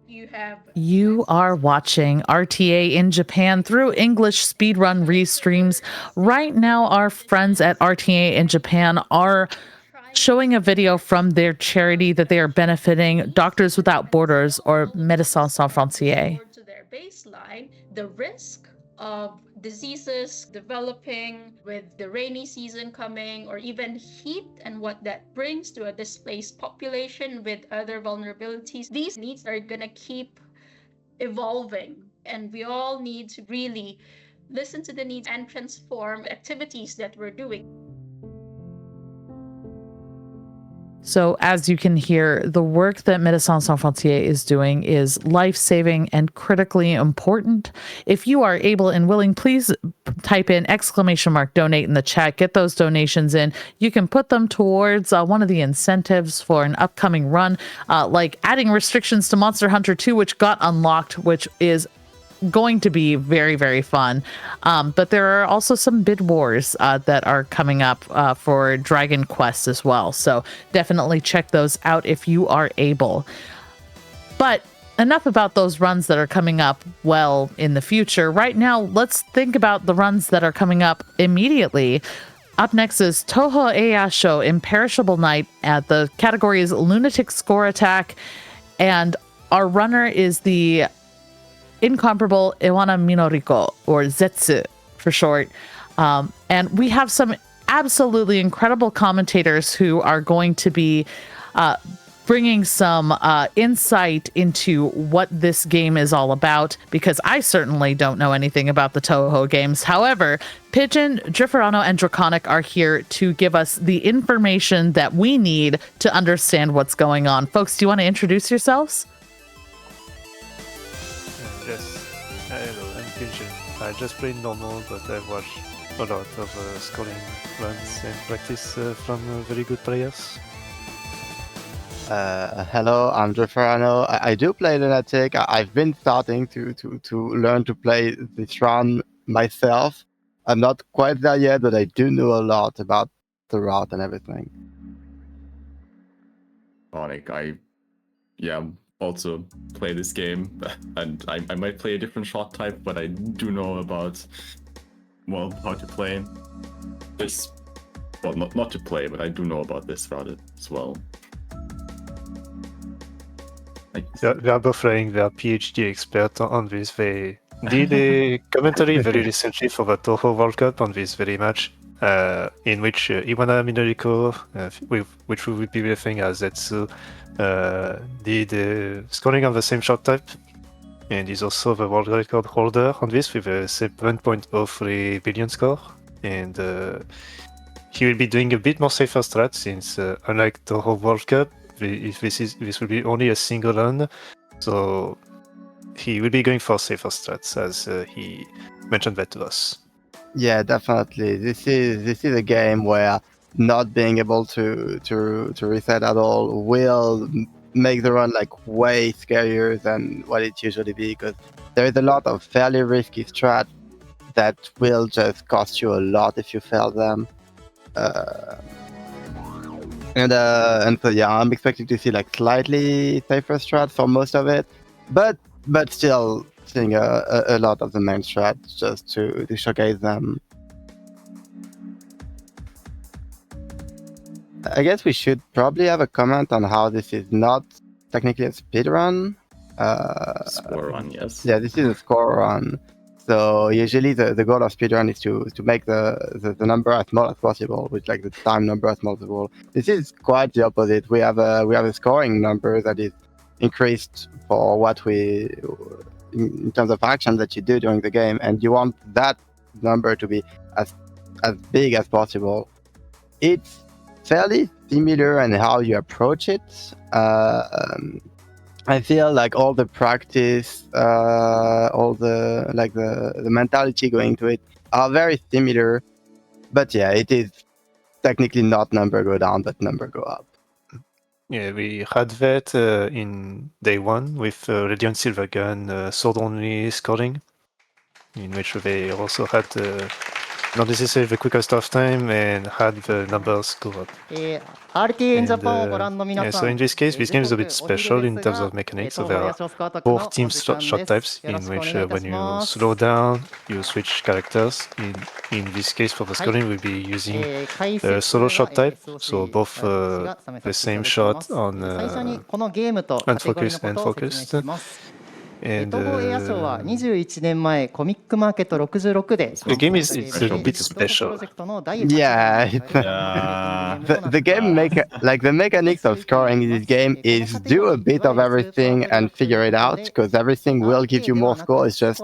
You are watching RTA in Japan through English Speedrun Restreams. Right now, our friends at RTA in Japan are showing a video from their charity that they are benefiting, Doctors Without Borders, or Médecins Sans Frontières. To their baseline, the risk of diseases developing with the rainy season coming, or even heat and what that brings to a displaced population with other vulnerabilities. These needs are going to keep evolving, and we all need to really listen to the needs and transform activities that we're doing. So, as you can hear, the work that Médecins Sans Frontières is doing is life-saving and critically important. If you are able and willing, please type in !donate in the chat. Get those donations in. You can put them towards one of the incentives for an upcoming run, like adding restrictions to Monster Hunter 2, which got unlocked, which is going to be very, very fun. But there are also some bid wars that are coming up for Dragon Quest as well. So definitely check those out if you are able. But enough about those runs that are coming up well in the future. Right now, let's think about the runs that are coming up immediately. Up next is Touhou Eiyashou Imperishable Night. The category is Lunatic Score Attack. And our runner is the incomparable Iwana Minoriko, or Zetsu for short. And we have some absolutely incredible commentators who are going to be bringing some insight into what this game is all about, because I certainly don't know anything about the Touhou games. However, Pigeon, Driferano, and Draconic are here to give us the information that we need to understand what's going on. Folks, do you want to introduce yourselves? Yes. Hello, I'm Pigeon. I just played normal, but I've watched a lot of scoring runs and practice from very good players. Hello, I'm Driferano. I do play Lunatic. I've been starting to learn to play this run myself. I'm not quite there yet, but I do know a lot about the route and everything. I also play this game, and I might play a different shot type, but I do know about, well, how to play this. Well, not to play, but I do know about this route as well. They are both playing their PhD expert on this. They did a commentary very recently for the Touhou World Cup on this very match, in which Iwana Minoriko, which we will be referring as Zetsu, did scoring on the same shot type, and is also the world record holder on this with a 7.03 billion score. And he will be doing a bit more safer strat, since unlike the whole World Cup, this will be only a single run, so he will be going for safer strats, as he mentioned that to us. Yeah, definitely. This is a game where not being able to reset at all will make the run like way scarier than what it usually be, because there is a lot of fairly risky strats that will just cost you a lot if you fail them. And so yeah, I'm expecting to see like slightly safer strats for most of it, but still seeing a lot of the main strats just to showcase them. I guess we should probably have a comment on how this is not technically a speedrun. Score run, yes. Yeah, this is a score run. So usually the goal of speedrun is to make the number as small as possible, with like the time number as small as possible. This is quite the opposite. We have a scoring number that is increased for what we in terms of action that you do during the game, and you want that number to be as big as possible. It's fairly similar in how you approach it. I feel like all the practice, all the mentality going to it are very similar, but yeah, it is technically not number go down, but number go up. Yeah, we had that in day one with Radiant Silvergun sword only scoring, in which they also had not necessarily the quickest of time and had the numbers go up. RTA in And, Japan をご覧の皆 yeah, さ so ん in this case, this game is a bit 時刻お昼 special in です terms が of mechanics. So 東 there 宝 are エアショースカーアタックの four お team 時間 shot です types よろ in しくお which 願いいた when し you ます slow down, you switch characters. In this case, for the scoring, we'll be using 解 the 説 solo は shot type, SOC so both 私が務め the させてい same ただきま shot す on 最初にこのゲームとカテゴリーの unfocused こ and とを説明 focused. します And 東宝エアショーは21年前コミックマーケット66で the game is 発 it's 売され a た bit ソフトプロ special. ジェクトの第8弾 Yeah, の it's, 大会 the game like the mechanics of scoring in this game is do a bit of everything and figure it out because everything will give you more score. It's just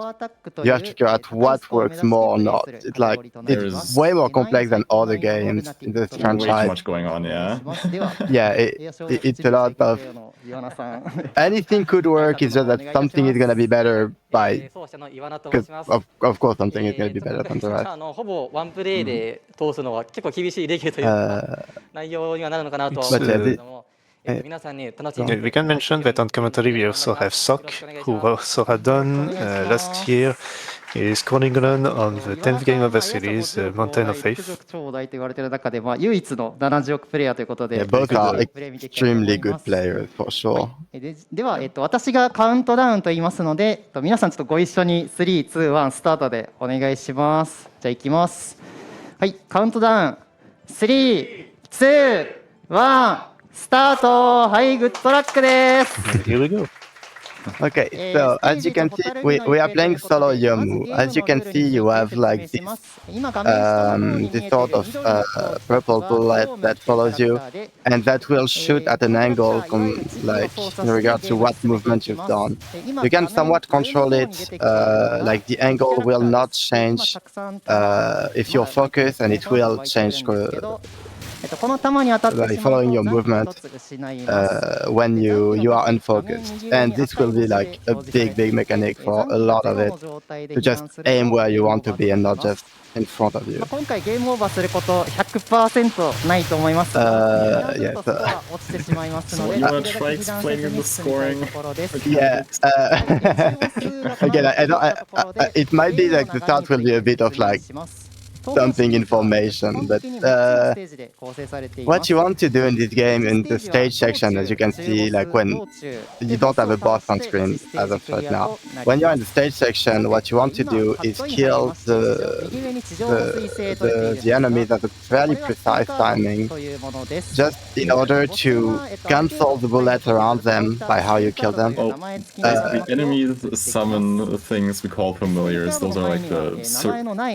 you have to figure out what works more or not. It's like it's way more complex than other games in this Way too franchise. much going on, yeah. Yeah, it's a lot of anything could work. It's just that something is gonna be better by 奏者の岩名と because 申します of course something is gonna be better than the ちょっと rest. ほぼワンプレイで通すのは結構厳しいレギュというか内容にはなるのかなとは思うんですけども皆さんに楽しんで Yeah, we can mention that on commentary we also have Sok, who also had done last year his scoring run on the 10th game of the series, Mountain of Faith. 超大と言われている中で唯一の70億プレイヤーということで Yeah, both are プレイ見ていきたいと思 extremely いま good す players for sure. では、私がカウントダウンと言いますので、皆さんちょっとご一緒に3、2、1スタートでお願いします。じゃあ行きます。はい、カウントダウン3、2、1スタート。はい、グッドラックです。 Here we go. Okay, so as you can see, we are playing solo Yomu. As you can see, you have like this sort of purple bullet that follows you, and that will shoot at an angle like in regard to what movement you've done. You can somewhat control it, like the angle will not change if you're focused, and it will change by following your movement when you are unfocused. And this will be like a big mechanic for a lot of it, to just aim where you want to be and not just in front of you. 今回ゲームオーバーすること 100% ないと思いますが、yes. 落ちてしまいますので、 You wanna try explaining the scoring? Yeah. Again, it might be like the start will be a bit of like dumping information, but what you want to do in this game in the stage section, as you can see, like when you don't have a boss on screen as of right now, when you're in the stage section, what you want to do is kill the enemies at a fairly precise timing, just in order to cancel the bullets around them by how you kill them. Well, the enemies summon things we call familiars. Those are like the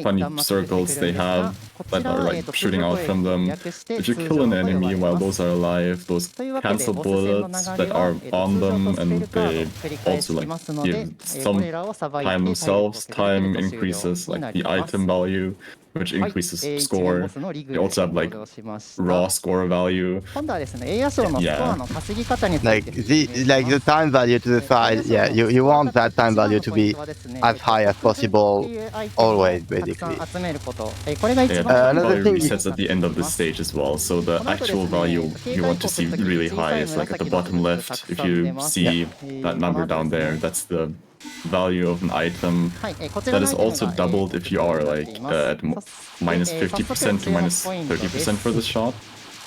funny circles they have that are like shooting out from them. If you kill an enemy while those are alive, those cancel bullets that are on them, and they also like give some time themselves. Time increases like the item value, which increases score. They also have like raw score value. Yeah. Like the time value to the side, yeah, you want that time value to be as high as possible always, basically. Yeah, another value thing resets at the end of the stage as well, so the actual value you want to see really high is like at the bottom left. If you see that number down there, that's the value of an item. That is also doubled if you are like at minus 50% to minus 30% for the shot.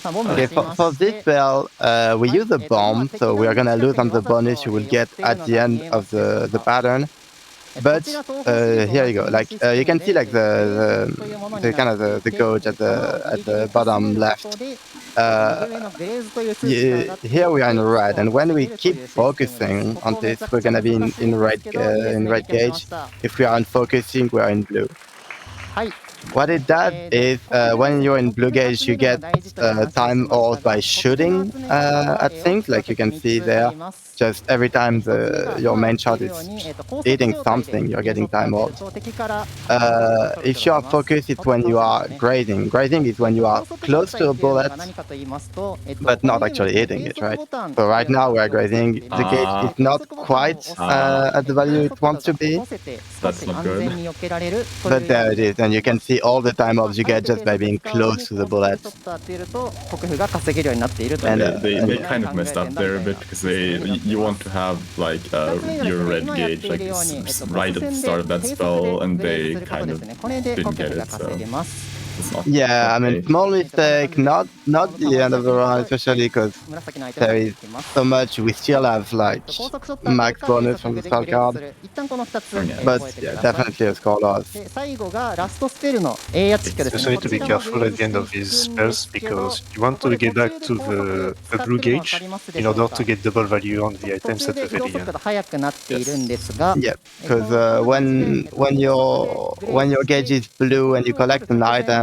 Okay, for this spell, we use a bomb, so we are gonna lose on the bonus you will get at the end of the pattern. But here you go. Like you can see, like the kind of the gauge at the bottom left. Here we are in red, and when we keep focusing on this, we're gonna be in red gauge. If we are unfocusing, we are in blue. What it does is when you're in blue gauge, you get time ores by shooting at things, like you can see there. Just every time your main shot is hitting something, you're getting time ores. If you are focused, it's when you are grazing. Grazing is when you are close to a bullet, but not actually hitting it, right? So right now we're grazing. The gauge is not quite at the value it wants to be. That's not good. But there it is, and you can see all the time orbs you get just by being close to the bullets. And they kind of messed up there a bit because you you want to have like your red gauge like right at the start of that spell, and they kind of didn't get it, so it's not Yeah, I mean, okay. small mistake, not the end of the run, especially because there is so much. We still have like max bonus from the spell card, but yeah, definitely a score loss. 最後がラストスペルの A やチックですね。 Also need to be careful at the end of these spells because you want to get back to the blue gauge in order to get double value on the items at the very 速 end. 度速くなっているんですが、 Yeah, because when your gauge is blue and you collect an item,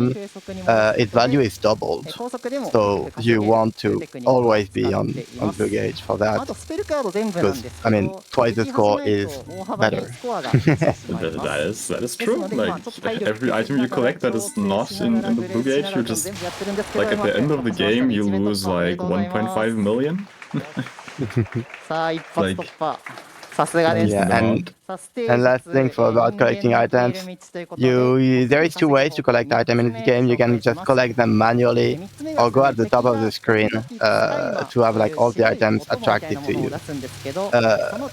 its value is doubled. 高速でも So you want to always be on blue gauge for あ that. とスペルカード全部なん Because です I け mean, ど、 twice the score is 大幅に better. スコアが落ちてしまいます That is true. Like every item you collect that is not in the blue gauge, you just like at the end of the game you lose like 1.5 million. さあ一発突破、さすがです Yeah, and last thing for about collecting items, there is two ways to collect items in this game. You can just collect them manually, or go at the top of the screen to have like all the items attracted to you.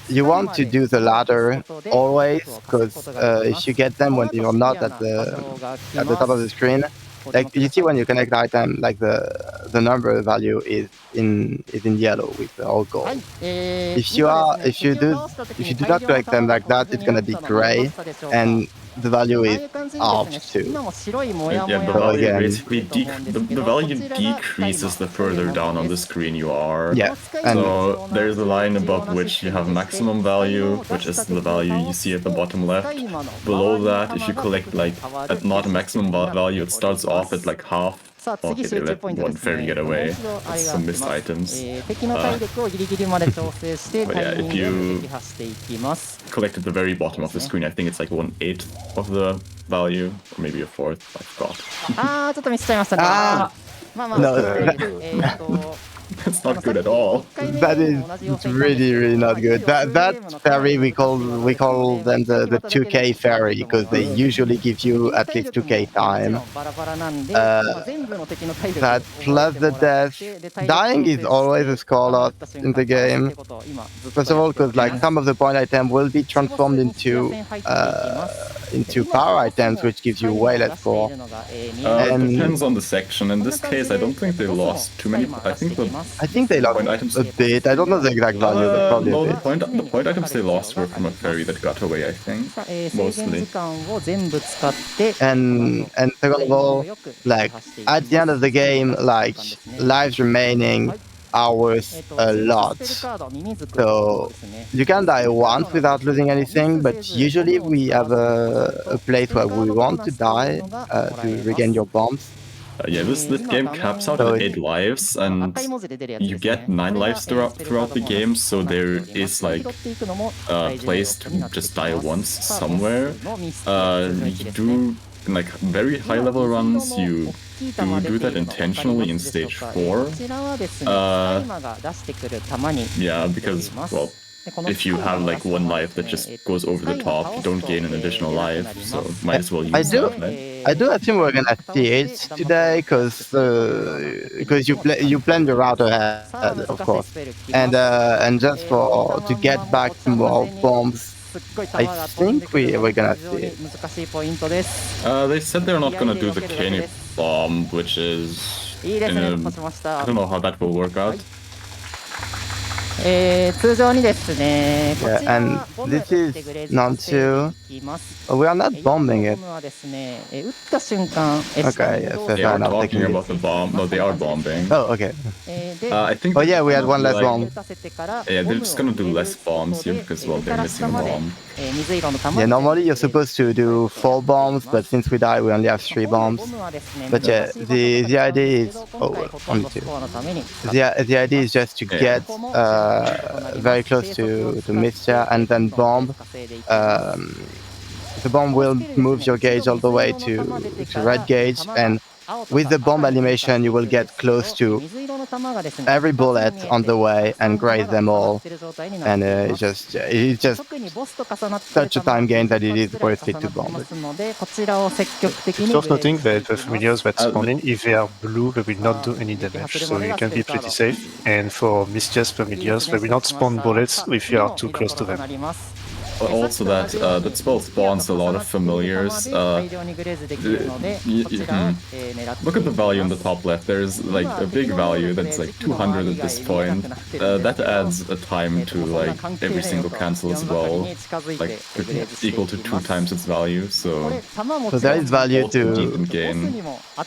You want to do the latter always, because if you get them when you're not at the top of the screen, like you see when you connect item, like the number value is in yellow with the all gold. If you do not collect them like that, it's gonna be gray, and the value is off too. Yeah, the value basically the value decreases the further down on the screen you are. Yeah, and So there's a line above which you have maximum value, which is the value you see at the bottom left. Below that, if you collect like at not a maximum value, it starts off at like half. さあ次 Okay, 集 they 中 let ポイント one ですね。 fairy get away. もう一度あれ That's が some あり missed ます items. 敵の体力をギリギリまで調整して But タ yeah, イミン if グ you で撃破していきます。 collect at the very bottom of the screen, I think it's like 1/8 of the value, or maybe a fourth. I forgot. あーちょっとミスっちゃいましたね。あまあまあ、 No, 'That's not good at all. that is really not good. That fairy we call them the 2K fairy because they usually give you at least 2K time. That plus the death. Dying is always a score loss in the game. First of all, because like some of the point item will be transformed into power items, which gives you way less score. It depends on the section. In this case, I don't think they lost too many. I think they lost point items. a bit. I don't know the exact value, but probably no, a the bit. point items they lost were from a fairy that got away, I think. Mostly. And second of all, like at the end of the game, like lives remaining are worth a lot. So you can die once without losing anything, but usually we have a place where we want to die to regain your bombs. Yeah, this game caps out at 8 lives, and you get 9 lives throughout the game, so there is like a place to just die once somewhere. You do, in like very high level runs, you do that intentionally in stage 4. Yeah, because, well, if you have like 1 life that just goes over the top, you don't gain an additional life, so might as well use that. I do assume we're gonna see it today, because you plan the route ahead, of course, and just to get back more bombs. I think we're gonna see it. They said they're not gonna do the Canny bomb, which is I don't know how that will work out. 通常にですね、 Yeah, and this is not too. We are not bombing it. はですね、撃った瞬間、 Okay, yes, They fair are enough. talking Taking about it. the bomb. No, they are bombing. Oh, okay. I think. Oh yeah, we had one less bomb. Yeah, they're just gonna do less bombs here because, well, they're missing a bomb. Yeah, normally you're supposed to do 4 bombs, but since we died, we only have 3 bombs. But yeah, the idea is only 2. The idea is just to get very close to Mistia and then bomb. The bomb will move your gauge all the way to red gauge, and with the bomb animation, you will get close to every bullet on the way and graze them all. And it's just such a time gain that it is worth it to bomb it. It's worth noting that the familiars that spawn in, if they are blue, they will not do any damage, so you can be pretty safe. And for Mischievous familiars, they will not spawn bullets if you are too close to them. Also, that spell spawns a lot of familiars. Look at the value in the top left. There's like a big value that's like 200 at this point. That adds a time to like every single cancel as well, like equal to 2 times its value. So there is value to gain.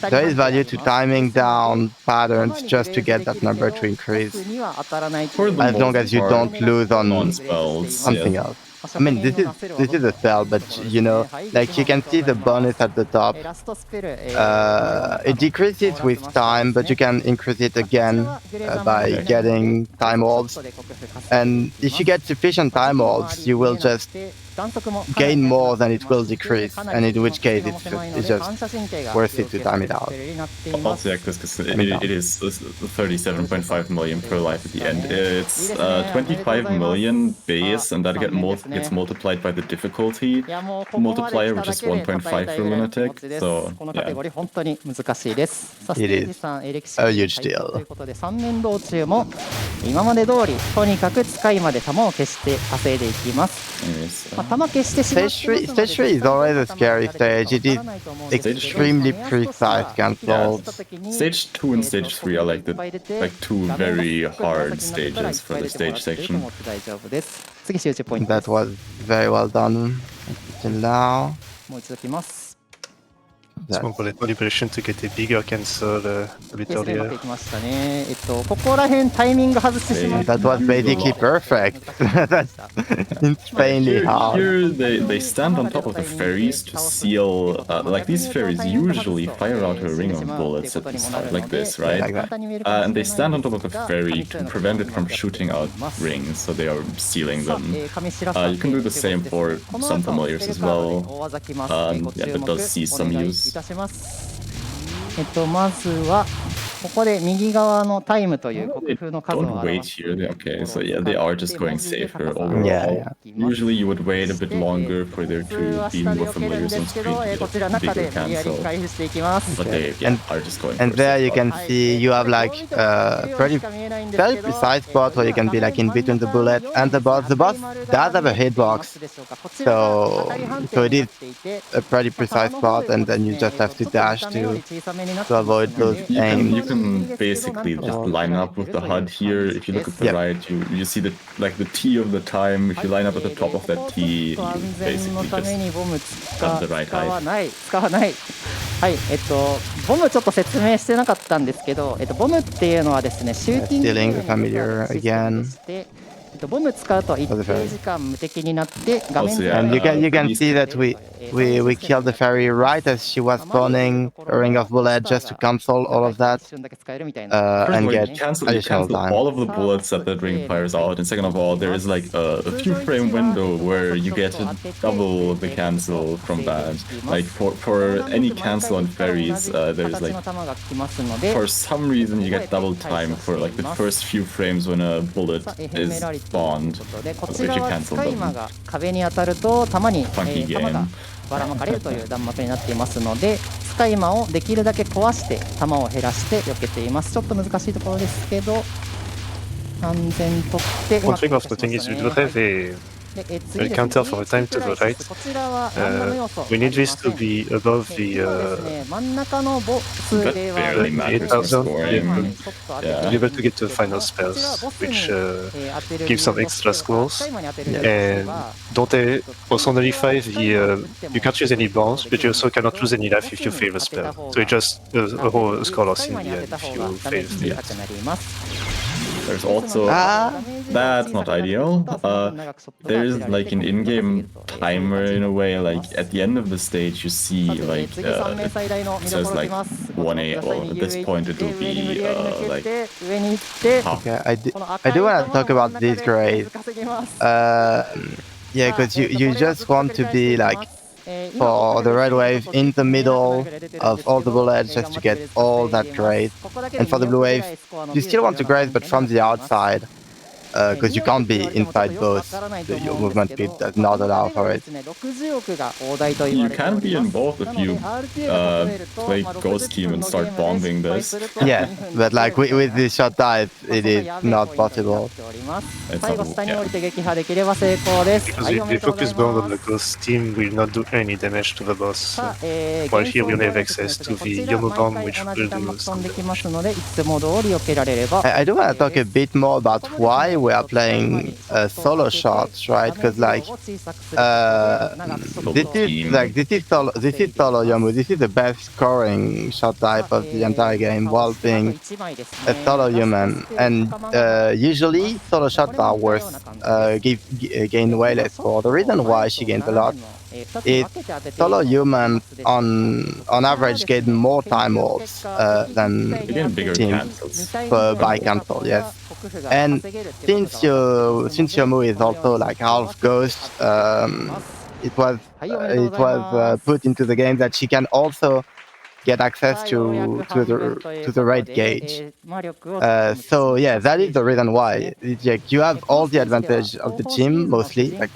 There is value to timing down patterns just to get that number to increase, as long as you don't lose on something else. I mean, this is a spell, but you know, like you can see the bonus at the top. It decreases with time, but you can increase it again by getting time orbs. And if you get sufficient time orbs, you will just gain more than it will decrease, and in which case it's just worth it to time it out. Also, yeah, because it is 37.5 million per life at the end. It's 25 million base, and that gets multiplied by the difficulty multiplier, which is 1.5 for Lunatic. So, yeah. It is a huge deal. 今まで通りとにかく使いまで弾を消して稼いでいきます。弾消してしまって Stage 3 is always a scary stage. It is extremely precise cancels. Stage 2 and Stage 3 are like 2 very hard stages for the stage section. That was very well done until now. もう一度きます。 It's one bullet manipulation to get a bigger cancel a bit earlier. ここら辺タイミング外してしまう。 That was basically perfect. That's insanely hard. Here they stand on top of the ferries to seal. Like these ferries usually fire out a ring of bullets at the start, like this, right? Like that. And they stand on top of the ferry to prevent it from shooting out rings, so they are sealing them. You can do the same for some familiars as well. Yeah, that does see some use. まずはここで右側のタイムという国風の数を Don't 表 wait す here. Okay, so yeah, they are just going safer overall. Yeah. Usually you would wait a bit longer for there to be more familiars on screen to こちら get 中 a で bigger 無理やり cancel. 回避していきます。 But they are just going And for there you safe. can see you have like very precise spot where you can be like in between the bullet and the boss. The boss does have a hitbox, so it is a pretty precise spot, and then you just have to dash to avoid those aims. You can basically just line up with the HUD here. If you look at the right, you see the T of the time. If you line up at the top of that T, you basically just have the right height. 使わない。はい、ボムちょっと説明してなかったんですけど、ボムっていうのはですね、シューティング Stealing the familiar again. ボム使うと一定時間無敵になって画面 And you can see that we killed the fairy right as she was spawning a ring of bullet just to cancel all of that and get You additional cancel time. all of the bullets that ring fires out, and second of all, there is like a few frame window where you get to double the cancel from that. Like for any cancel on ferries, there is like for some reason you get double time for like the first few frames when a bullet is spawned. こ If ち you らは cancel 使い them. 魔が壁に当たると弾にFunky 弾が game. ばらまかれるという弾幕になっていますので、使い魔をできるだけ壊して弾を減らして避けています。ちょっと難しいところですけど、安全とってう One まく thing of noting is we do have a で次ですね counter for the time to the right. こちらはランダム要素 We need this to be above そう the ですね、真ん中のボス That では barely matters for thousand. scoring. ちょっと当て Yeah. て be able to get to the final spells, which give some extra scores. And don't also nullify the you can't use any bombs, but you also cannot lose any life if you fail a spell. So it just a whole score loss in the end if you fail the There's also that's not ideal. There's like an in-game timer in a way. Like at the end of the stage, you see like it says like 1A. Or at this point, it will be like half. Okay, I do want to talk about these grades. Yeah, because you just want to be like for the red wave in the middle of all the bullets just to get all that graze. And for the blue wave, you still want to graze, but from the outside. Because you can't be inside both. Your movement speed does not allow for it. You can be in both if you play Ghost Team and start bombing this. Yeah, but like with this shot type, it is not possible. It's not, yeah. Because if the focus bomb on the ghost team will not do any damage to the boss. While here we only have access to the Yomo bomb, which will do some damage. I do want to talk a bit more about why we are playing solo shots, right? Because like this is solo Yomu. This is the best scoring shot type of the entire game, while being a solo human. And usually solo shots are worth gain way less score. The reason why she gains a lot is solo humans on average get more time ults than teams by cancel, yes. And since your move is also like half ghost, it was put into the game that she can also get access to the right gauge. So yeah, that is the reason why. It's like you have all the advantage of the team, mostly, like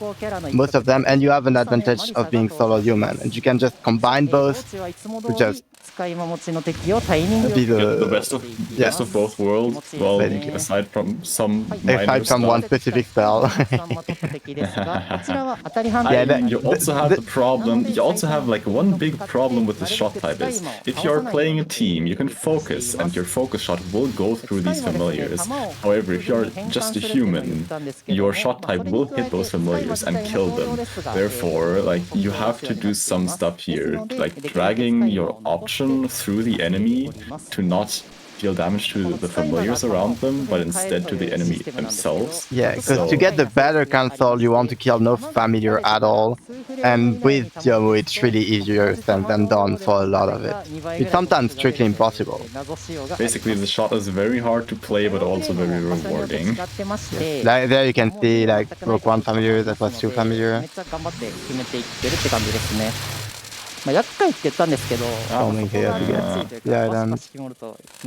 most of them, and you have an advantage of being solo human, and you can just combine both to just be the best of both worlds. Well, aside from one specific spell. You also have the problem. You also have like one big problem with the shot type is if you're playing a team, you can focus, and your focus shot will go through these familiars. However, if you're just a human, your shot type will hit those familiars and kill them. Therefore, like you have to do some stuff here, like dragging your option through the enemy to not deal damage to the familiars around them, but instead to the enemy themselves. Yeah, because to get the better cancel, you want to kill no familiar at all. And with Yomu, it's really easier said than done for a lot of it. It's sometimes strictly impossible. Basically, the shot is very hard to play, but also very rewarding. Like there you can see, like, broke one familiar, that was two familiar. まあ、厄介って言ったんですけど、Bombing here again. Yeah, then. めっ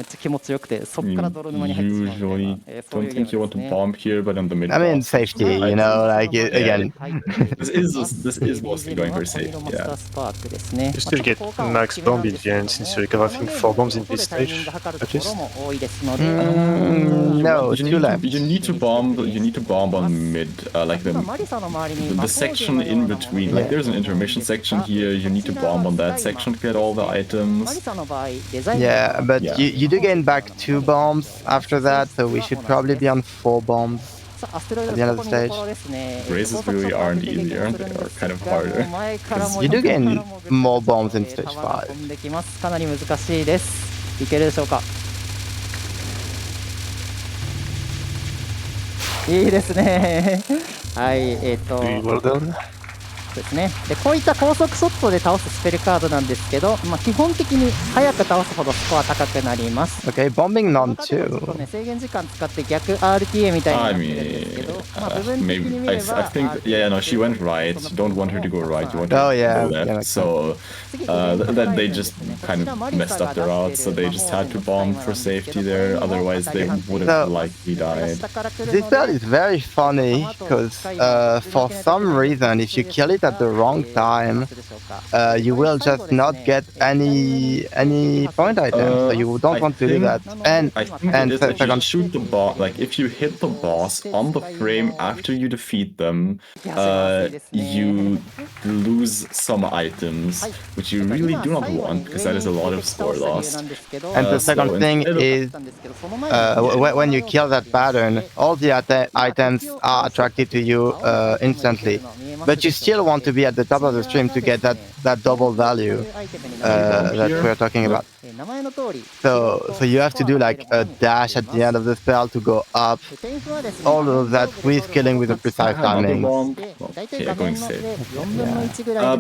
ちゃ気持ちよくて、そっから泥沼に入ってしまうみたいな。 Usually don't think you want to bomb here, but on the mid. I mean, safety, you know, like, again. This is mostly going for safe, yeah. You still get max bomb in the end, since you recover, I think, 4 bombs in this stage, at least. No, it's too left. You need to bomb on mid, like the section in between. Like there's an intermission section here, you need to bomb on that section to get all the items. Yeah, but you do gain back 2 bombs after that, so we should probably be on 4 bombs at the end of the stage. Raises really aren't easy, aren't they? Or kind of harder. You do gain more bombs in stage 5. かなり難しいです。いけるでしょうか。いいですね。はい、Well done. ですね。でこういった高速ショットで倒すスペルカードなんですけど、まあ、基本的に早く倒すほどスコア高くなります。Okay, bombing none too. 制限時間使って逆 RTA みたいになってるんですけど、まあ部分的に見れば I think no, she went right. You don't want her to go right. You want her to go left. So that they just kind of messed up their route. So they just had to bomb for safety there. Otherwise, they would have likely died. This build is very funny because for some reason, if you kill it at the wrong time, you will just not get any point items. So you don't want to do that. And second, shoot the boss. Like if you hit the boss on the frame after you defeat them, you lose some items, which you really do not want because that is a lot of score lost. And the second thing is when you kill that pattern, all the items are attracted to you instantly. But you still want to be at the top of the stream to get that double value that we're talking about. So you have to do like a dash at the end of the spell to go up. All of that with killing with a precise timing. Yeah, going safe.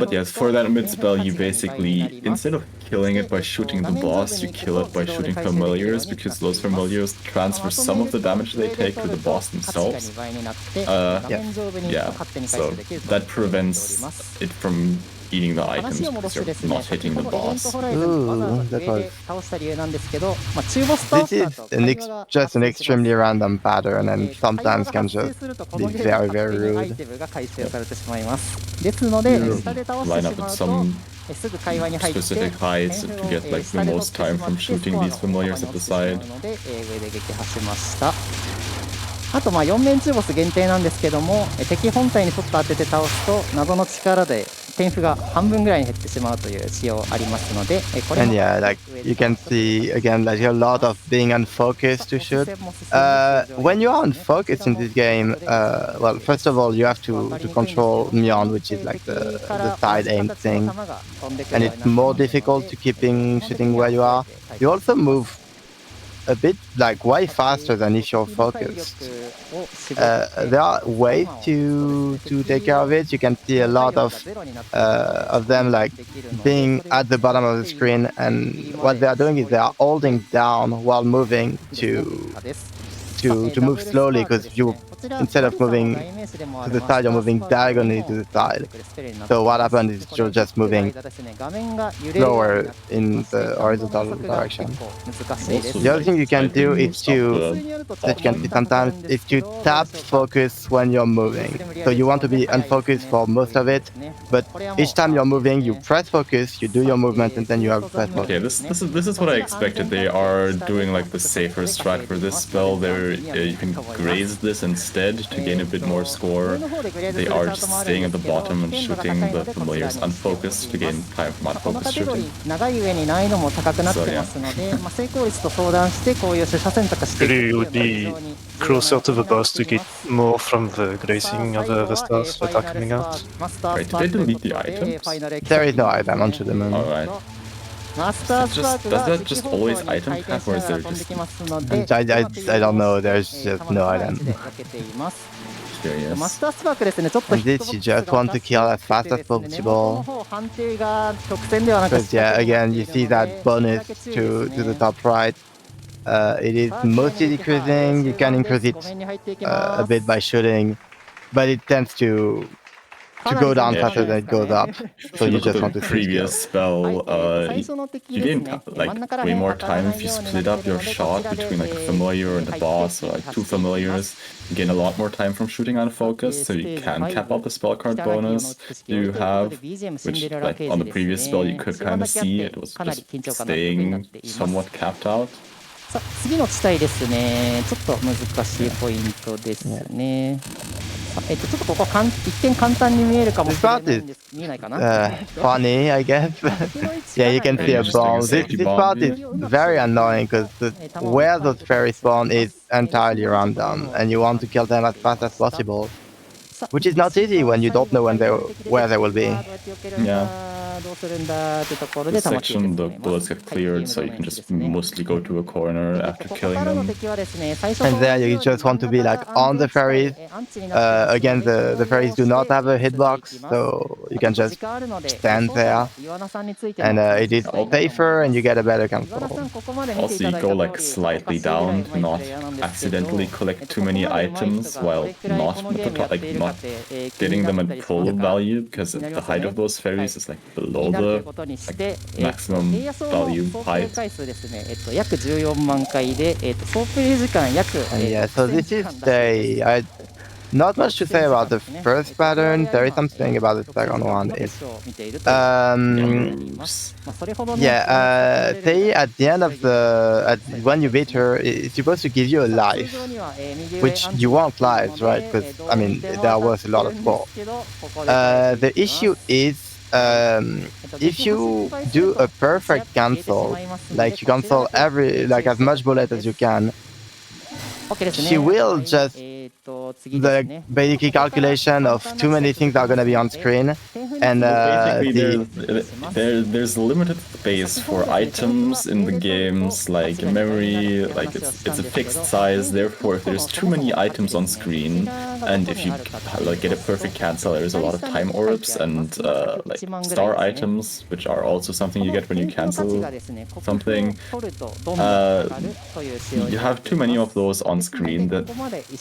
But yes, for that mid spell, you basically, instead of killing it by shooting the boss, you kill it by shooting familiars, because those familiars transfer some of the damage they take to the boss themselves. So that prevents it from eating the 話 items を戻 because して you're ですね、 not 先 hitting ほ the どイベント boss. ホライズンわざわざ Ooh, that 上で was. 倒した理由なんですけど、中ボス倒 This した is 後、 an 会話が just 発 an 生します。 extremely random pattern, and 会話 sometimes が can 発生 just すると、こ be のゲーム very, 勝 very 手にアイ rude. テムが回収されてしまいます。ですので、 You 下で倒して line し up ま with うと、some すぐ会話に入って specific heights 点 to 数を get like the 下で取っ most てし time ま from ってス shooting コア these の幅 familiars に at 落 the ちてしまう side. ので、上で撃破しました。あと4面中ボス限定なんですけども、敵本体にちょっと当てて倒すと謎の力で点数が半分ぐらいに減ってしまうという仕様ありますので、これ And も yeah, like you can see again, like a lot of being unfocused to shoot. When you are unfocused in this game, well, first of all, you have to control Myon, which is like the side aim thing, and it's more difficult to keeping shooting where you are. You also move a bit like way faster than if you're focused. There are ways to take care of it. You can see a lot of them like being at the bottom of the screen, and what they are doing is they are holding down while moving to move slowly, because you, instead of moving to the side, you're moving diagonally to the side. So what happens is you're just moving slower in the horizontal direction. The other thing you can do is that you can see sometimes, is to tap focus when you're moving. So you want to be unfocused for most of it, but each time you're moving, you press focus, you do your movement, and then you have press Okay, focus. this is what I expected. They are doing like the safer strat for this spell. You can graze this instead to gain a bit more score. They are just staying at the bottom and shooting the familiars unfocused to gain time from unfocused shooting. 長い上に難易度も高くなってますので、成功率と相談してこういう取捨選択していく Really, you would be closer to the boss to get more from the grazing of the stars that are coming out. Right, did they delete the items? There is no item onto the moon. Alright. Does that just always item cap, or is there just I don't know, there's just no item. curious? マスタースパークですね、ちょっと And this you just want to kill as fast as possible. 判定が直線ではなく Because yeah, again, you see that bonus to the top right. It is mostly decreasing. You can increase it a bit by shooting, but it tends to go down faster than it goes up. So you just want to the see previous spell, you gain ね like way more time if you split up your shot between like a familiar and a boss, or like two familiars. You gain a lot more time from shooting on focus, so you can cap out the spell card bonus you have, which like on the previous spell you could kind of see it was just staying somewhat capped out. さあ次の地帯ですね、ちょっと難しいポイントですね。ちょっとここ一見簡単に見えるかもしれないんです。見えないかな。 funny, I guess. Yeah, you can see a bomb. This part is very annoying because where those fairies spawn is entirely random, and you want to kill them as fast as possible, which is not easy when you don't know where they will be. Yeah. This section, the bullets get cleared, so you can just mostly go to a corner after killing them. And there you just want to be like on the fairies. Again, the fairies do not have a hitbox, so you can just stand there, and it is safer, and you get a better control. Also, you go like slightly down to not accidentally collect too many items while not getting them at full value, because the height of those fairies is like below the maximum value height. 約14万回で、総プレイ時間約 Yeah, so this is not much to say about the first pattern. There is something about the second one. Say at the end of when you beat her, it's supposed to give you a life, which you want lives, right? Because I mean, there was a lot of score. The issue is, if you do a perfect cancel, like you cancel as much bullet as you can, she will just basically calculation of too many things are going to be on screen, and there's limited space for items in the games, like memory, like it's a fixed size. Therefore, if there's too many items on screen, and if you like get a perfect cancel, there's a lot of time orbs and like star items, which are also something you get when you cancel something. You have too many of those on screen that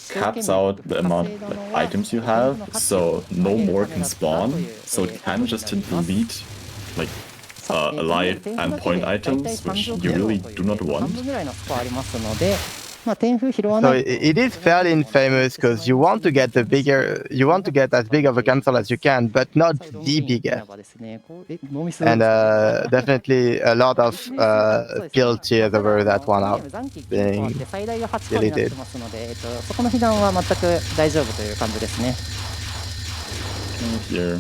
caps out the amount of items you have, so no more can spawn. So mode can just delete like alive and point items, which you really do not want. So it is fairly infamous because you want to get as big of a cancel as you can, but not the biggest. And definitely a lot of skill cheers over that one out being deleted. そこの被弾は全く大丈夫という感じですね。 Here,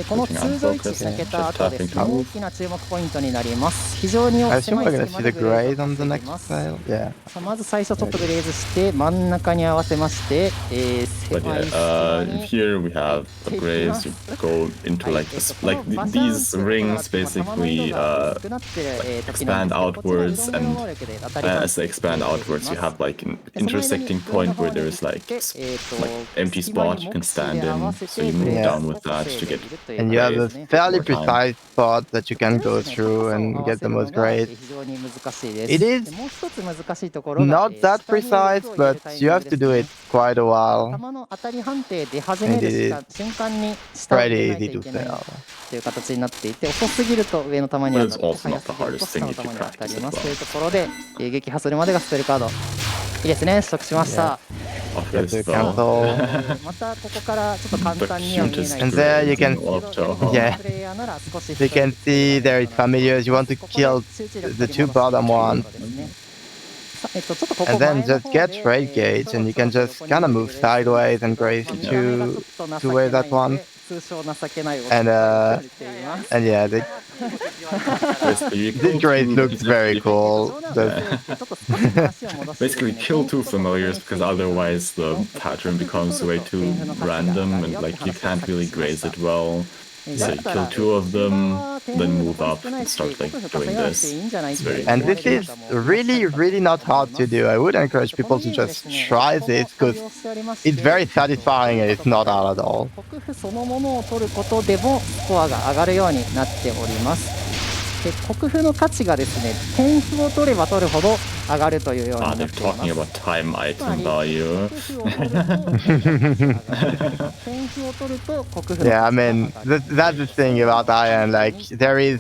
この通常位置抜けた後ですね、大きな注目ポイントになります。非常に I 狭 assume い we're gonna 隙 see 間 the でグレー grade ズ on the が next 出ます。 tile. Yeah. さあまず最初ちょっとグレーズして真ん中に合わせまして、狭 but い隙間に here we have the grades. You go into like these rings basically expand outwards, and as they expand outwards, you have like an intersecting point where there is like empty spot you can stand in. So you move down with that to get. And you have a fairly more time. precise spot that you can go through and get the most grade. It is not that precise, but you have to do it quite a while. 球の当たり判定出始める瞬間に下を入れないといけないという形になっていて、遅すぎると上の球に当たって速すぎると下の球に当たりますというところで、撃破するまでがスペルカード。いいですね、取得しました。Get to cancel. またここからちょっと簡単には見えない。 And there you can, yeah, you can see there is familiars. You want to kill the two bottom ones. And then just get trade gauge, and you can just kind of move sideways and graze two ways at once. And yeah, this grade looks very cool. Basically kill two familiars, because otherwise the pattern becomes way too random and like you can't really graze it well. So you kill two of them, then move up and start like doing this. It's very And this is really not hard to do. I would encourage people to just try this because it's very satisfying and it's not hard at all. 国符そのものを取ることでもスコアが上がるようになっております。で国符の価値がですね、点符を取れば取るほど上がるというようになっています。they're talking about time item value. Yeah, I mean, that's the thing about Iron. Like, there is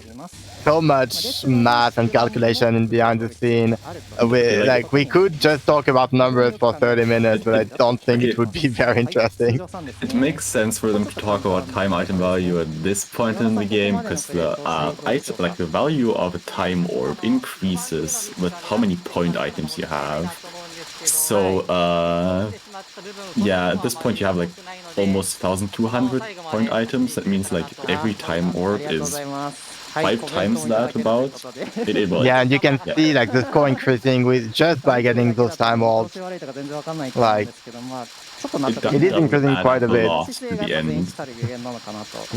so much math and calculation in behind the scene. We could just talk about numbers for 30 minutes, but I don't think it would be very interesting. It makes sense for them to talk about time item value at this point in the game, because the the value of a time orb increases with how many point items you have. So yeah, at this point you have like almost 1,200 point items. That means like every time orb is 5 times that about. Yeah, and you can see like the score increasing with just by getting those time orbs. Like, it is increasing quite a bit. To the end.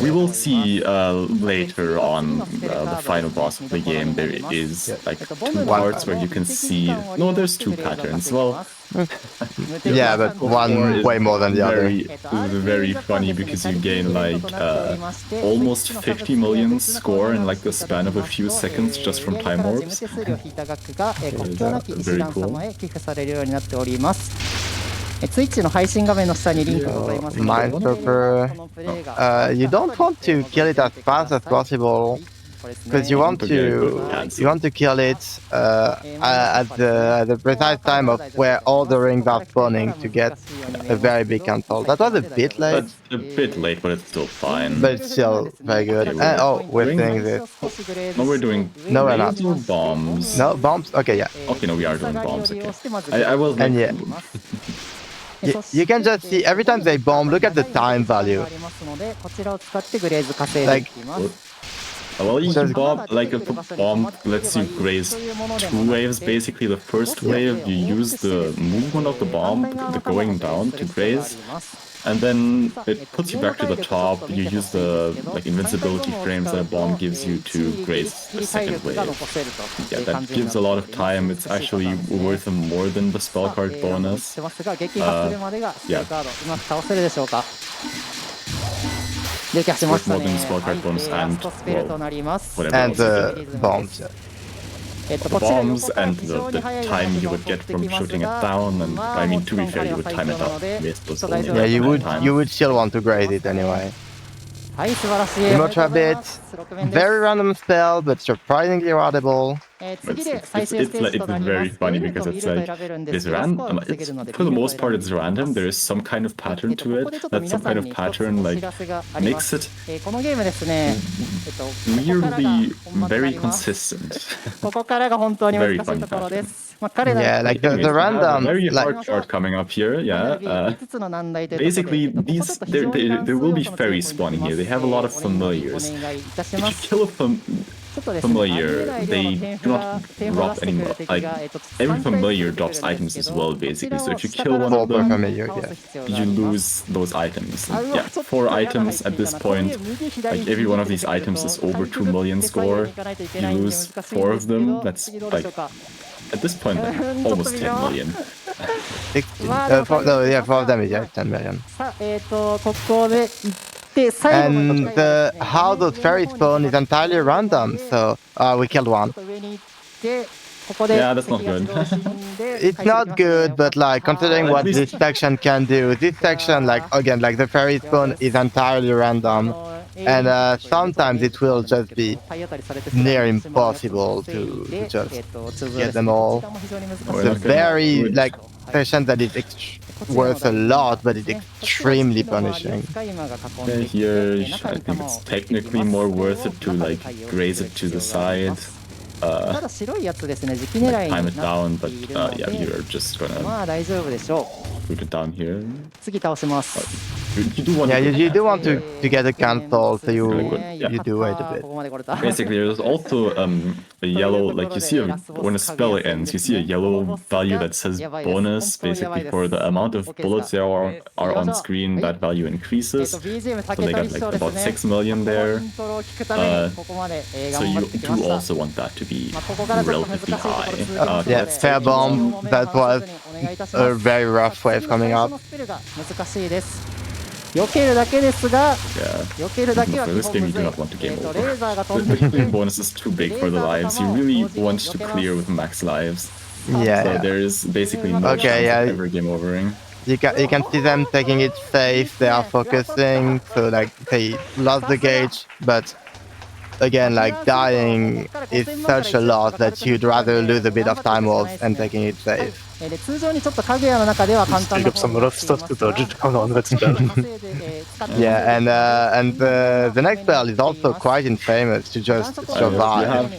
We will see later on the final boss of the game. There is like 2 parts where you can see. No, there's 2 patterns. Well, yeah, but one way more than the other. Very funny because you gain like almost 50 million score in like the span of a few seconds just from time orbs. Very cool. Mindstopper, you don't want to kill it as fast as possible because you want to kill it at the precise time of where all the rings are spawning to get a very big cancel. That was a bit late. That's a bit late, but it's still fine. But it's still very good. Okay, we're doing this. No, we're doing bombs. No bombs. Okay, yeah. Okay, no, we are doing bombs. Okay, I will. And yeah. You can just see every time they bomb, look at the time value. Like, well, you can bomb, like a bomb lets you graze 2 waves. Basically, the first wave you use the movement of the bomb, the going down to graze, and then it puts you back to the top. You use the like invincibility frames that a bomb gives you to graze the second wave. Yeah, that gives a lot of time. It's actually worth more than the spell card bonus. Yeah. Worth more than the spell card bonus and whatever and the bombs. The bombs and the time you would get from shooting it down, and I mean, to be fair, you would time it up with those. Yeah, you would still want to grade it anyway. はい、素晴らしい。 Emote Rabbit, very random spell, but surprisingly audible. 次で It's 再生ステージとなります。 very funny because it's like it's random. For the most part, it's random. There is some kind of pattern to it. That some kind of pattern like makes it このゲームですね。 weirdly very consistent. ここからが本当に難しいところです。まあ彼ら Yeah, like the Anyways, we have a random, very like hard chart coming up here. Yeah. 5つの難題ということで Basically, these there will be fairies spawning here. They have a lot of familiars. お願いいたし If ま you す。 kill a ちょっとですね、 familiar, they do not drop any more. Like every familiar drops items as well, basically. So if you kill one of Super them, familiar, yeah. you lose those items. And yeah, 4 items at this point. Like every one of these items is over 2 million score. You lose 4 of them. That's like at this point like, almost 10 million. 4 damage, yeah, 10 million. さあ、ここで行って最後の And how those fairies spawn is entirely random, so we killed one. 上に行ってここで Yeah, that's not good. It's not good, but like considering what this section can do, this section like again like the fairy spawn is entirely random, and sometimes it will just be near impossible to just get them all. It's a very like session that is worth a lot, but it's extremely punishing. Yeah, here I think it's technically more worth it to like graze it to the side. ただ白いやつですね、時期狙い Time に it な down, って but いるの yeah, で you're just gonna まあ大丈夫でしょ put it down here. う。次倒します。 You do want Yeah, to you do want to get a cancel, so you Yeah. do wait a bit. ここまで来れた。 Basically, there's also a yellow, like you see when a spell ends, you see a yellow value that says bonus. Basically, for the amount of bullets there are on screen, that value increases. So BGM they got like about 6 million there. イントロを聞くためにここまで So 頑張 you ってきま do した。 also want that to be まあここからちょっと難しい relatively ところ high. 続けますの Yeah, で fair bomb. That was a very rough wave coming up. 最初のスペルが難しいです。避けるだけですが、 Yeah. 避けるだけは For 基 this 本 game, む you ず do い。 not want to game レ over. ーザーが飛 The んできて hitting bonus is too big for the lives. You really want to clear with max lives. Yeah, So yeah. there is basically no Okay, chance yeah. of ever game overing. You can see them taking it safe. They are focusing, so like they lost the gauge, but again, like dying is such a loss that you'd rather lose a bit of time off and taking it safe. で通常にちょっと影屋の中では簡単 Pick な up some rough stuff to dodge it on that spell. Yeah, and the next spell is also quite infamous to just survive.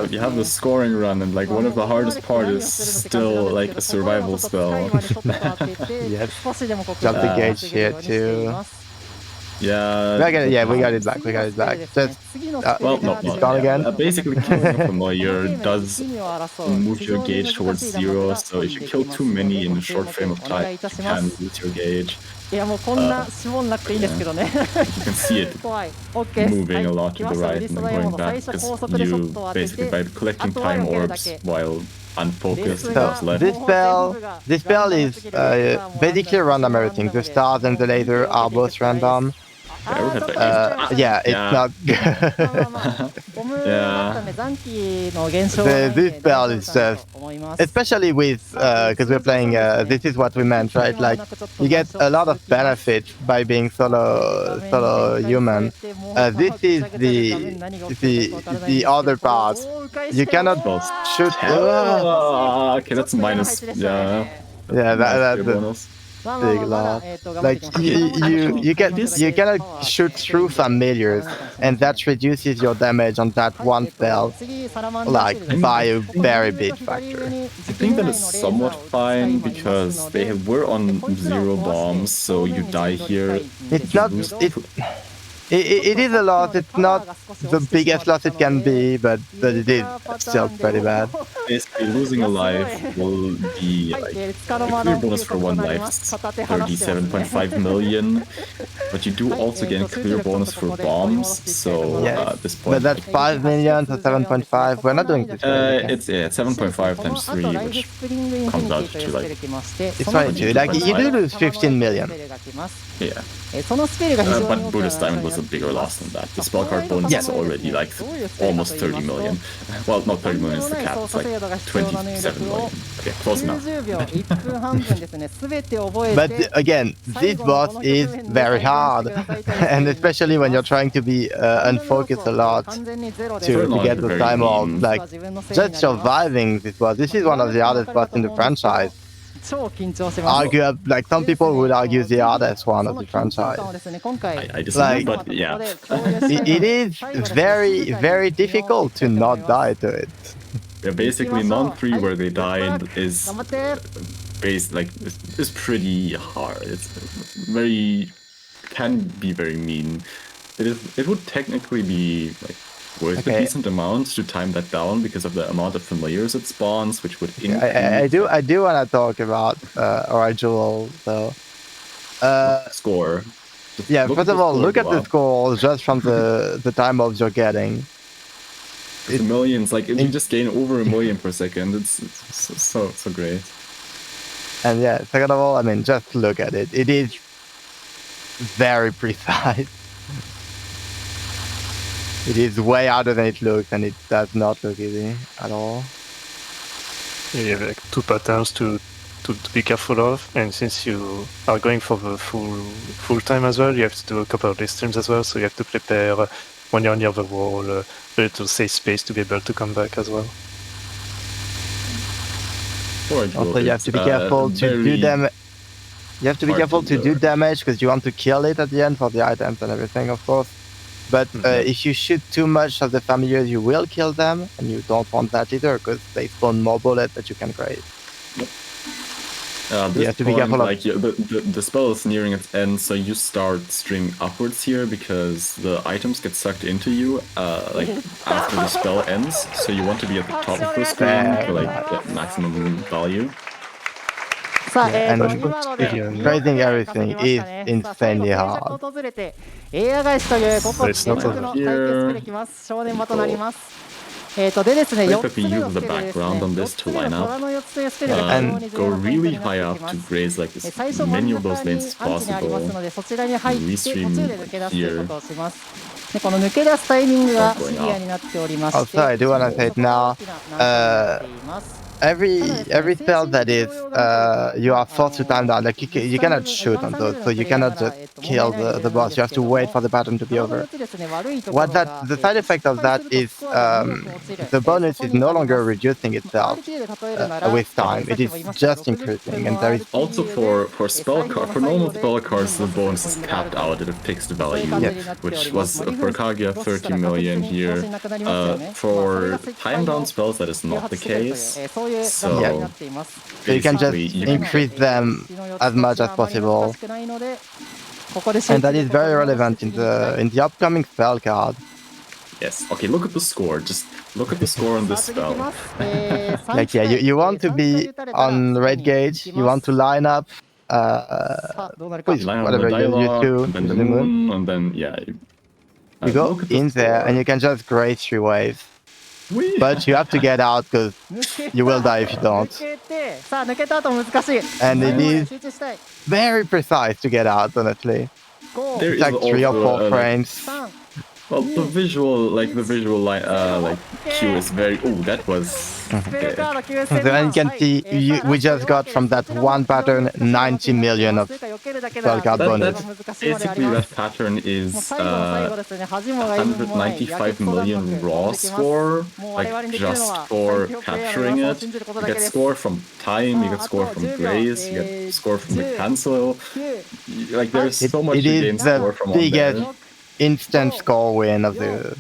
You have the scoring run, and like one of the hardest part is still like a survival spell. Yes. Jump the gauge here too. Yeah. We got it back. We got it back. Just Well, no, it's gone again. Basically, killing a familiar does move your gauge towards 0. So if you kill too many in a short frame of time, you can lose your gauge. いやもうこんな絞んなくていいんですけどね。 You can see it 怖い。OK です。 moving a は lot い、来 to ま the した。ウ right リ and スト then ダイヤモ going ンド最 back 初高 because 速でショットを you 当て basically て by collecting time orbs while unfocused Yeah. what's left. This spell is basically random everything. The stars and the laser are both random. Yeah, it's Yeah. not good. ゴムだったんで残機の減少が This spell is just, especially with because we're playing. This is what we meant, right? Like you get a lot of benefit by being solo human. This is the other part. You cannot shoot. Okay, that's minus. Yeah. Yeah, that's the bonus. big loss. Like you cannot shoot through familiars, and that reduces your damage on that one spell, like by a very big factor. I think that is somewhat fine because they were on 0 bombs, so you die here. It's not. It is a loss. It's not the biggest loss it can be, but it is still pretty bad. Basically, losing a life will be like a clear bonus for 1 life, 37.5 million. But you do also get a clear bonus for bombs, so at this point. But that's 5 million to 7.5. We're not doing this. It's 7.5 times 3, which comes out to like. It's 22. Like you do lose 15 million. Yeah. そのスペルが非常に But Buddhist time was a bigger loss than that. The spell card bonus is already like almost 30 million. Well, not 30 million is the cap, it's like 27 million. Okay, close enough. But again, this boss is very hard, and especially when you're trying to be unfocused a lot to get the time off. Like, just surviving this boss. This is one of the hardest bosses in the franchise. Like some people would argue the hardest one of the franchise. I disagree, but yeah. It is very, very difficult to not die to it. Yeah, basically non-3 where they died is is pretty hard. It's can be very mean. It would technically be like worth a decent amount to time that down because of the amount of familiars it spawns, which would I do want to talk about Original though. Score. Yeah, first of all, look at the score just from the time mobs you're getting. It's millions, like if you just gain over a million per second, it's so great. And yeah, second of all, I mean, just look at it. It is very precise. It is way harder than it looks, and it does not look easy at all. Yeah, you have like 2 patterns to be careful of, and since you are going for the full time as well, you have to do a couple of Restreams as well, so you have to prepare when you're near the wall, a little safe space to be able to come back as well. Also, you have to be careful to do damage. You have to be careful to do damage because you want to kill it at the end for the items and everything, of course. But if you shoot too much of the familiars, you will kill them, and you don't want that either because they spawn more bullets that you can create. You have to be careful. Like the spell is nearing its end, so you start streaming upwards here because the items get sucked into you like after the spell ends. So you want to be at the top of the screen to like get maximum value. And raising everything is insanely hard. It's not over here. Basically use the background on this to line up and go really high up to graze like as many of those lanes as possible. Restream here. Also, I do want to say it now. Every spell that is you are forced to time down, like you cannot shoot on those, so you cannot just kill the boss. You have to wait for the pattern to be over. The side effect of that is the bonus is no longer reducing itself with time. It is just increasing, and there is also for normal spell cards the bonus is capped out at a fixed value, which was for Kaguya 30 million here. For time down spells that is not the case. So you can just increase them as much as possible, and that is very relevant in the upcoming spell card. Yes. Okay. Look at the score. Just look at the score on this spell. Like you want to be on red gauge. You want to line up. Whatever you do, and then the moon, and then you go in there, and you can just graze 3 waves. But you have to get out because you will die if you don't. And it is very precise to get out, honestly. It's like 3 or 4 frames. Well, the visual cue is very. Oh, that was. Okay. Then you can see we just got from that one pattern 90 million of spell card bonus. Basically, that pattern is 195 million raw score, like just for capturing it. You get score from time, you get score from grace, you get score from the cancel. Like there's so much you gain score from on there. Instant score win of the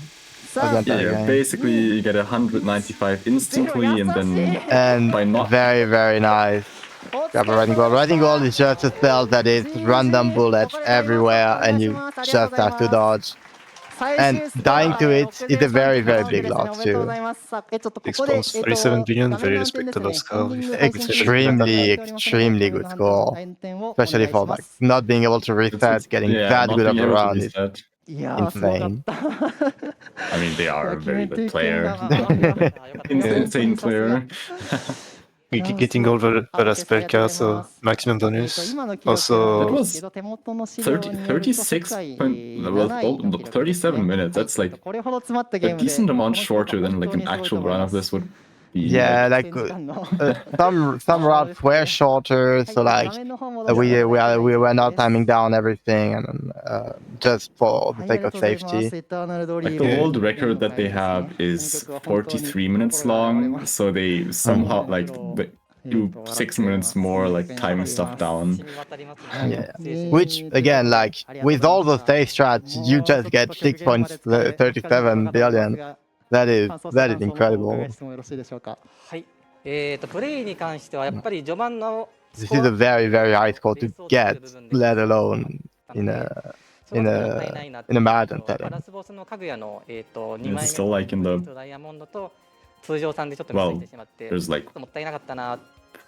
entire game. Basically you get 195 instantly, and then by not very, very nice. Grab a Riding Wall. Riding Wall is just a spell that is random bullets everywhere, and you just have to dodge. And dying to it is a very, very big loss too. Explodes 37 billion, very respectable score. Extremely good score. Especially for like not being able to reset, getting that good of a run is insane. I mean, they are a very good player. Insane player. getting all the last spell cards, so maximum bonus. Also, That was 36 37 minutes. That's like a decent amount shorter than like an actual run of this would be. Yeah, like some routes were shorter, so like we were not timing down everything, and just for the sake of safety. Like the world record that they have is 43 minutes long, so they somehow like do 6 minutes more like timing stuff down. Yeah, which again, like with all the safe strats, you just get 6.37 billion. That is incredible. はい。プレイに関してはやっぱり序盤の This is a very high score to get, let alone in a marathon ガ setting. ラスボスの家具屋の2 It's 枚 still like in the 目ダイヤモンドと通常さんでちょっとミスしてしまって、 there's like ちょっともったいなかったなっ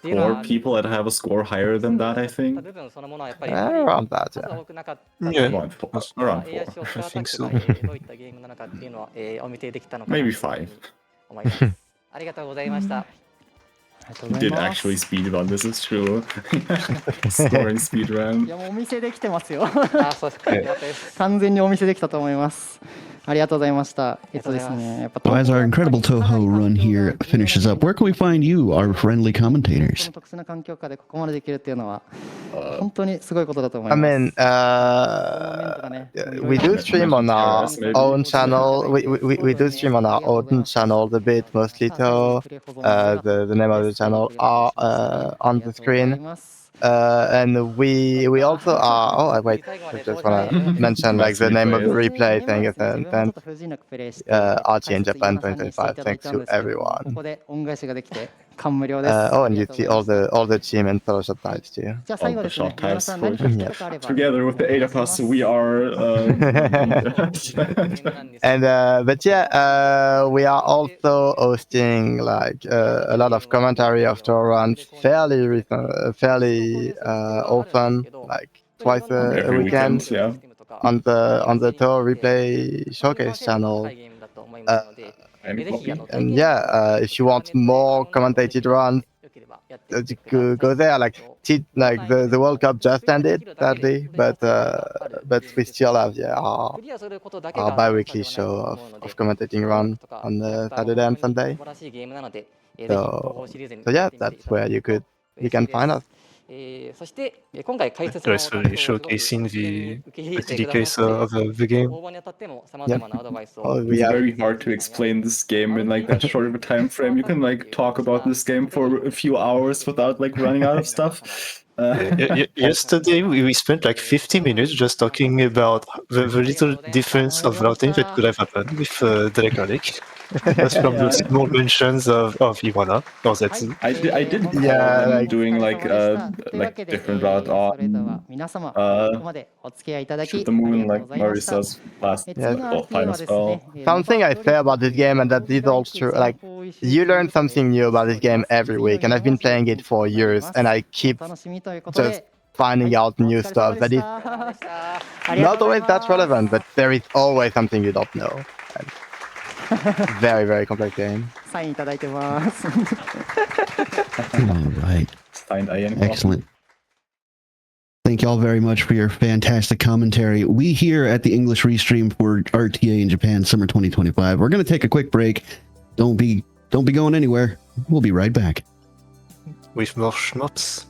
ていうの 4 は people that have a score higher than that, I think. 部分そのものはやっぱり Around that, 数 yeah. 多くなかったの Yeah. で、 Around エアショ 4. ットアタ I think ック so. がどういったゲームなのかっていうのはお見せできたのかなと Maybe 5. 思います。ありがとうございました。 We did actually speedrun, this is true. Scoring い speedrun. やもうお見せできてますよ。あ、そうですか。よかったです。完全にお見せできたと思います。ありがとうございました。ですね、やっぱ So as our incredible Touhou run here finishes up, where can we find you, our friendly こ commentators? の特殊な環境下でここまでできるっていうのは本当にすごいことだと思い I ます。 mean, we do stream on our own channel. We do stream on our own channel. The bit mostly to the name of the channel are on the screen. And we also are. Oh, wait. I just wanna mention like the name of the replay thing is and RTA in Japan 2025. Thanks to こ everyone. こで恩返しができて感無量です。 Oh, and you see all the team and fellowship types too. じゃあ最後 All で the すね shot。皆 types さん for 何か聞きたかあれば together with the 8 of us, we are. And but yeah, we are also hosting like a lot of commentary of tour runs fairly often, like twice a Every weekend weekend, yeah. on the tour replay showcase channel. And yeah, if you want more commentated runs, go there. Like the World Cup just ended, sadly, but we still have our bi-weekly show of commentating run on Saturday and Sunday. So yeah, that's where you can find us. そして今回解説 gracefully showcasing the case of the game. 応募にあたっても様々なアドバイスを Oh, we It's have very hard to explain this game in like that short of a time frame. You can like talk about this game for a few hours without like running out of stuff. Yesterday we spent like 50 minutes just talking about the little difference of routing that could have happened with Draconic. Just from the small mentions of Iwana or Zetsu. I did call Yeah, them like- doing like different route on 皆様ここまでお付き合いいただき Shoot the Moon あ like りがとうございました Marisa's last Yeah. final spell. something I say about this game, and that is all true. Like you learn something new about this game every week, and I've been playing it for years, and I keep 楽しみということで just finding out new stuff that is ありが not とうござい always ます that relevant, but there is always something you don't know. And very complex game. サインいただいてます All right. Signed Ian. Excellent. Thank you all very much for your fantastic commentary. We here at the English Restream for RTA in Japan Summer 2025. We're going to take a quick break. Don't be going anywhere. We'll be right back. With more schmops.